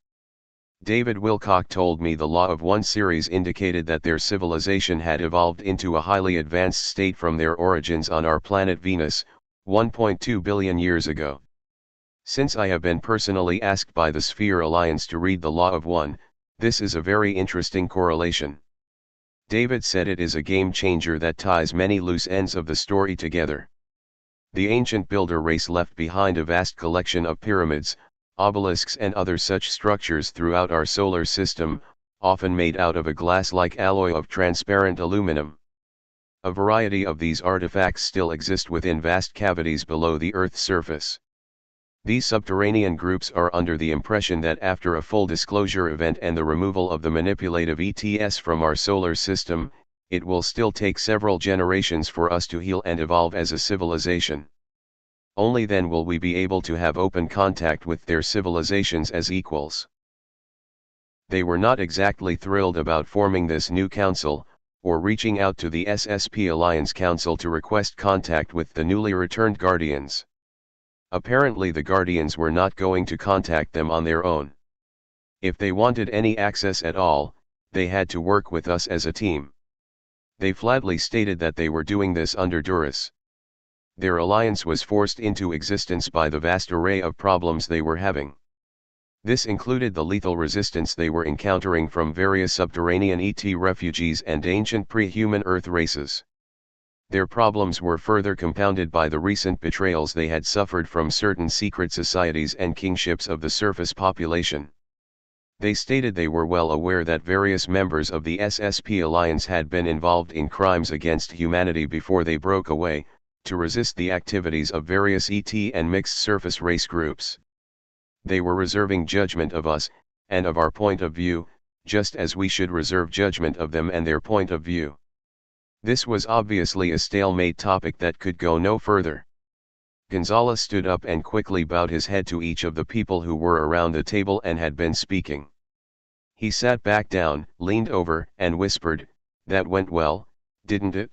[SPEAKER 1] David Wilcock told me the Law of One series indicated that their civilization had evolved into a highly advanced state from their origins on our planet Venus, 1.2 billion years ago. Since I have been personally asked by the Sphere Alliance to read the Law of One, this is a very interesting correlation. David said it is a game changer that ties many loose ends of the story together. The ancient builder race left behind a vast collection of pyramids, obelisks and other such structures throughout our solar system, often made out of a glass-like alloy of transparent aluminum. A variety of these artifacts still exist within vast cavities below the Earth's surface. These subterranean groups are under the impression that after a full disclosure event and the removal of the manipulative ETS from our solar system, it will still take several generations for us to heal and evolve as a civilization. Only then will we be able to have open contact with their civilizations as equals. They were not exactly thrilled about forming this new council, or reaching out to the SSP Alliance Council to request contact with the newly returned Guardians. Apparently the Guardians were not going to contact them on their own. If they wanted any access at all, they had to work with us as a team. They flatly stated that they were doing this under duress. Their alliance was forced into existence by the vast array of problems they were having. This included the lethal resistance they were encountering from various subterranean ET refugees and ancient pre-human Earth races. Their problems were further compounded by the recent betrayals they had suffered from certain secret societies and kingships of the surface population. They stated they were well aware that various members of the SSP Alliance had been involved in crimes against humanity before they broke away, to resist the activities of various ET and mixed surface race groups. They were reserving judgment of us, and of our point of view, just as we should reserve judgment of them and their point of view. This was obviously a stalemate topic that could go no further. Gonzalez stood up and quickly bowed his head to each of the people who were around the table and had been speaking. He sat back down, leaned over, and whispered, "That went well, didn't it?"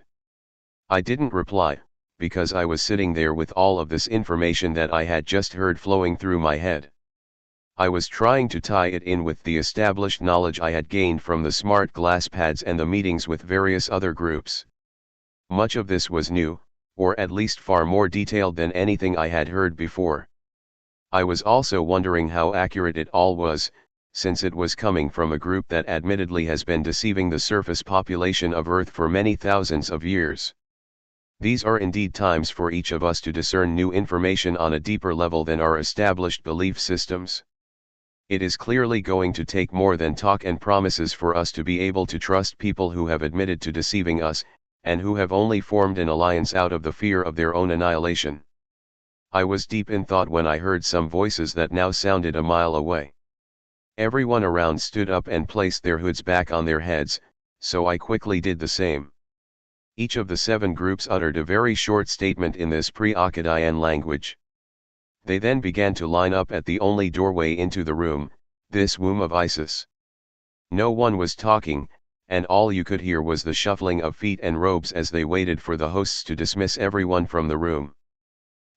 [SPEAKER 1] I didn't reply, because I was sitting there with all of this information that I had just heard flowing through my head. I was trying to tie it in with the established knowledge I had gained from the smart glass pads and the meetings with various other groups. Much of this was new, or at least far more detailed than anything I had heard before. I was also wondering how accurate it all was, since it was coming from a group that admittedly has been deceiving the surface population of Earth for many thousands of years. These are indeed times for each of us to discern new information on a deeper level than our established belief systems. It is clearly going to take more than talk and promises for us to be able to trust people who have admitted to deceiving us, and who have only formed an alliance out of the fear of their own annihilation. I was deep in thought when I heard some voices that now sounded a mile away. Everyone around stood up and placed their hoods back on their heads, so I quickly did the same. Each of the 7 groups uttered a very short statement in this pre-Akkadian language. They then began to line up at the only doorway into the room, this womb of Isis. No one was talking, and all you could hear was the shuffling of feet and robes as they waited for the hosts to dismiss everyone from the room.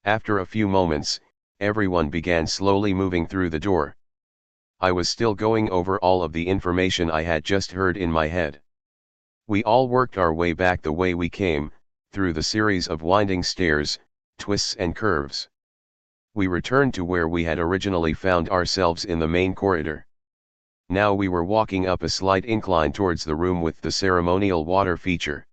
[SPEAKER 1] After a few moments, everyone began slowly moving through the door. I was still going over all of the information I had just heard in my head. We all worked our way back the way we came, through the series of winding stairs, twists and curves. We returned to where we had originally found ourselves in the main corridor. Now we were walking up a slight incline towards the room with the ceremonial water feature.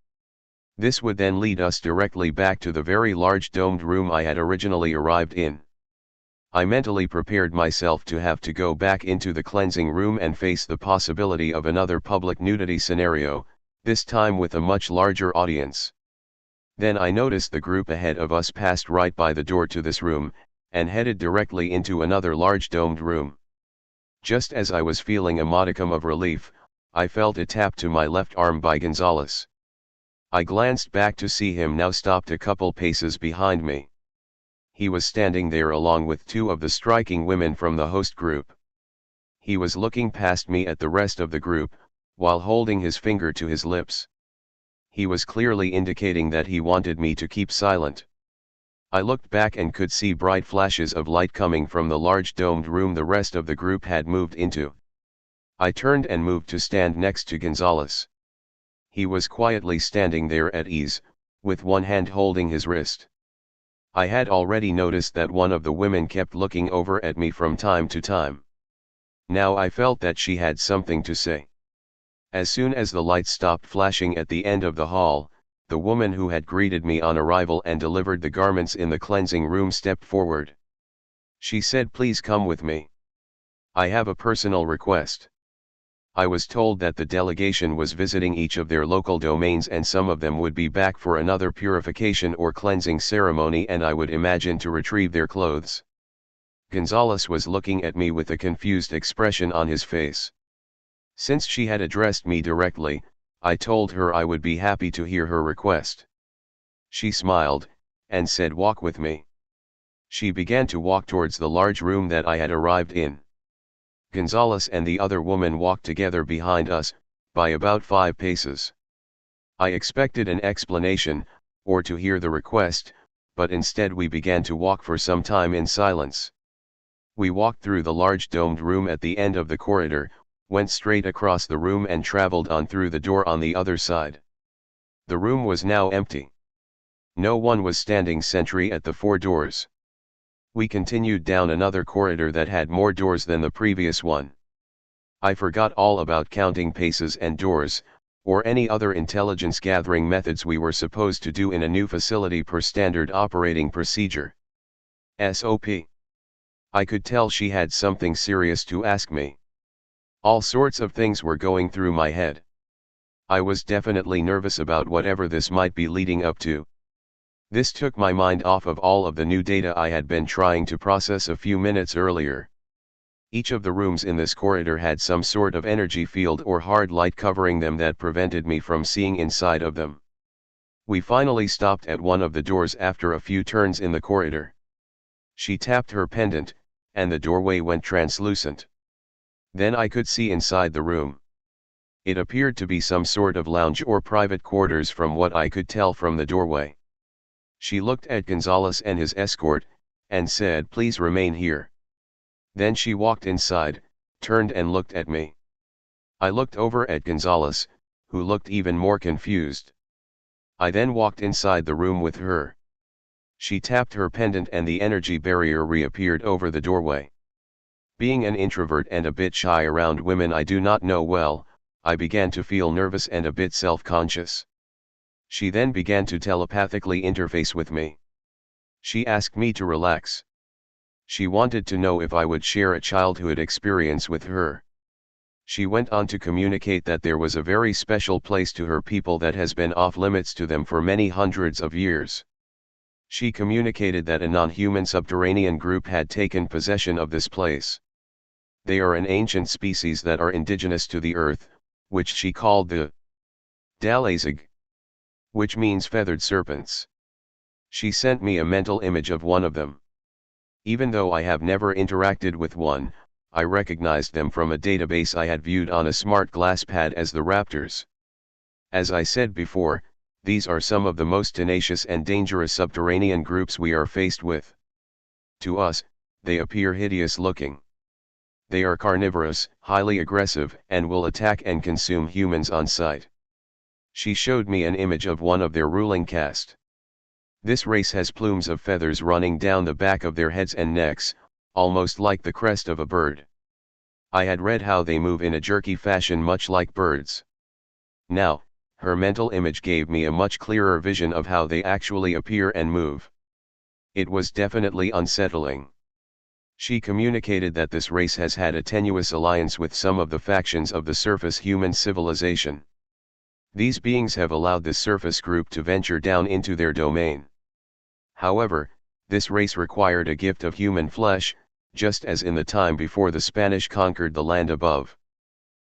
[SPEAKER 1] This would then lead us directly back to the very large domed room I had originally arrived in. I mentally prepared myself to have to go back into the cleansing room and face the possibility of another public nudity scenario, this time with a much larger audience. Then I noticed the group ahead of us passed right by the door to this room, and headed directly into another large domed room. Just as I was feeling a modicum of relief, I felt a tap to my left arm by Gonzalez. I glanced back to see him now stopped a couple paces behind me. He was standing there along with two of the striking women from the host group. He was looking past me at the rest of the group, while holding his finger to his lips. He was clearly indicating that he wanted me to keep silent. I looked back and could see bright flashes of light coming from the large domed room the rest of the group had moved into. I turned and moved to stand next to Gonzalez. He was quietly standing there at ease, with one hand holding his wrist. I had already noticed that one of the women kept looking over at me from time to time. Now I felt that she had something to say. As soon as the lights stopped flashing at the end of the hall, the woman who had greeted me on arrival and delivered the garments in the cleansing room stepped forward. She said, "Please come with me. I have a personal request." I was told that the delegation was visiting each of their local domains and some of them would be back for another purification or cleansing ceremony, and I would imagine to retrieve their clothes. Gonzalez was looking at me with a confused expression on his face. Since she had addressed me directly, I told her I would be happy to hear her request. She smiled, and said, "Walk with me." She began to walk towards the large room that I had arrived in. Gonzalez and the other woman walked together behind us, by about 5 paces. I expected an explanation, or to hear the request, but instead we began to walk for some time in silence. We walked through the large domed room at the end of the corridor, went straight across the room and traveled on through the door on the other side. The room was now empty. No one was standing sentry at the 4 doors. We continued down another corridor that had more doors than the previous one. I forgot all about counting paces and doors, or any other intelligence gathering methods we were supposed to do in a new facility per standard operating procedure. SOP. I could tell she had something serious to ask me. All sorts of things were going through my head. I was definitely nervous about whatever this might be leading up to. This took my mind off of all of the new data I had been trying to process a few minutes earlier. Each of the rooms in this corridor had some sort of energy field or hard light covering them that prevented me from seeing inside of them. We finally stopped at one of the doors after a few turns in the corridor. She tapped her pendant, and the doorway went translucent. Then I could see inside the room. It appeared to be some sort of lounge or private quarters from what I could tell from the doorway. She looked at Gonzalez and his escort, and said, "Please remain here." Then she walked inside, turned and looked at me. I looked over at Gonzalez, who looked even more confused. I then walked inside the room with her. She tapped her pendant and the energy barrier reappeared over the doorway. Being an introvert and a bit shy around women I do not know well, I began to feel nervous and a bit self-conscious. She then began to telepathically interface with me. She asked me to relax. She wanted to know if I would share a childhood experience with her. She went on to communicate that there was a very special place to her people that has been off limits to them for many hundreds of years. She communicated that a non-human subterranean group had taken possession of this place. They are an ancient species that are indigenous to the earth, which she called the Dalazig, which means feathered serpents. She sent me a mental image of one of them. Even though I have never interacted with one, I recognized them from a database I had viewed on a smart glass pad as the raptors. As I said before, these are some of the most tenacious and dangerous subterranean groups we are faced with. To us, they appear hideous looking. They are carnivorous, highly aggressive, and will attack and consume humans on sight. She showed me an image of one of their ruling caste. This race has plumes of feathers running down the back of their heads and necks, almost like the crest of a bird. I had read how they move in a jerky fashion much like birds. Now, her mental image gave me a much clearer vision of how they actually appear and move. It was definitely unsettling. She communicated that this race has had a tenuous alliance with some of the factions of the surface human civilization. These beings have allowed this surface group to venture down into their domain. However, this race required a gift of human flesh, just as in the time before the Spanish conquered the land above.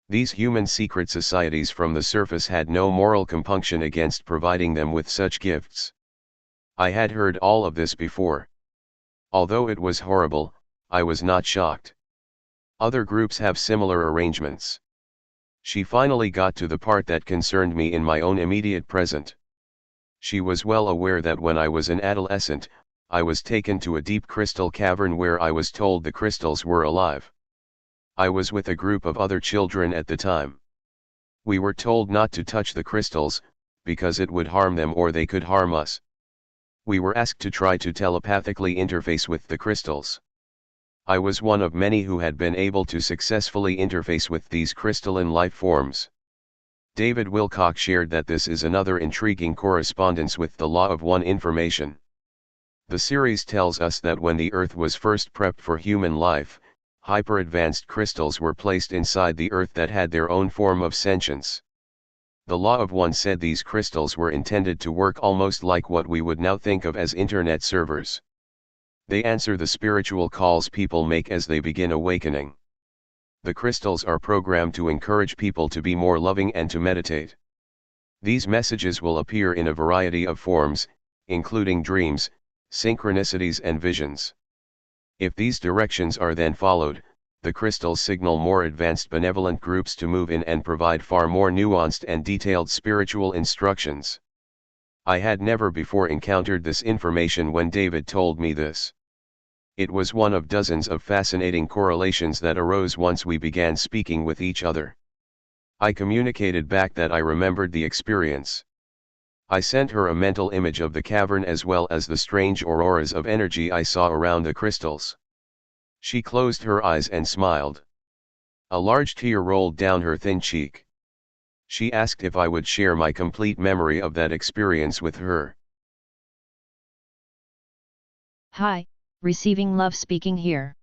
[SPEAKER 1] These human secret societies from the surface had no moral compunction against providing them with such gifts. I had heard all of this before. Although it was horrible, I was not shocked. Other groups have similar arrangements. She finally got to the part that concerned me in my own immediate present. She was well aware that when I was an adolescent, I was taken to a deep crystal cavern where I was told the crystals were alive. I was with a group of other children at the time. We were told not to touch the crystals, because it would harm them or they could harm us. We were asked to try to telepathically interface with the crystals. I was one of many who had been able to successfully interface with these crystalline life forms. David Wilcock shared that this is another intriguing correspondence with the Law of One information. The series tells us that when the Earth was first prepped for human life, hyper-advanced crystals were placed inside the Earth that had their own form of sentience. The Law of One said these crystals were intended to work almost like what we would now think of as internet servers. They answer the spiritual calls people make as they begin awakening. The crystals are programmed to encourage people to be more loving and to meditate. These messages will appear in a variety of forms, including dreams, synchronicities and visions. If these directions are then followed, the crystals signal more advanced benevolent groups to move in and provide far more nuanced and detailed spiritual instructions. I had never before encountered this information when David told me this. It was one of dozens of fascinating correlations that arose once we began speaking with each other. I communicated back that I remembered the experience. I sent her a mental image of the cavern as well as the strange auroras of energy I saw around the crystals. She closed her eyes and smiled. A large tear rolled down her thin cheek. She asked if I would share my complete memory of that experience with her.
[SPEAKER 2] Hi, Receiving Love speaking here.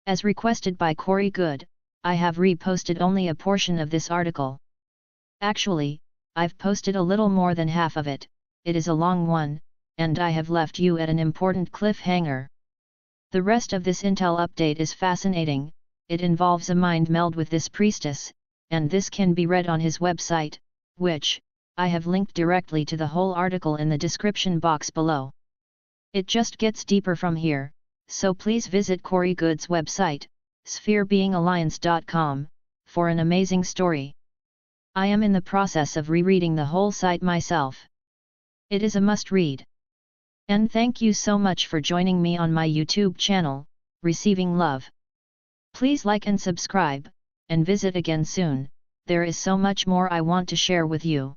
[SPEAKER 2] As requested by Goode, I have reposted only a portion of this article. Actually, I've posted a little more than half of it. It is a long one, and I have left you at an important cliffhanger. The rest of this intel update is fascinating. It involves a mind meld with this priestess, and this can be read on his website, which, I have linked directly to the whole article in the description box below. It just gets deeper from here, so please visit Goode's website, spherebeingalliance.com, for an amazing story. I am in the process of rereading the whole site myself. It is a must-read. And thank you so much for joining me on my YouTube channel, Receiving Love. Please like and subscribe, and visit again soon. There is so much more I want to share with you.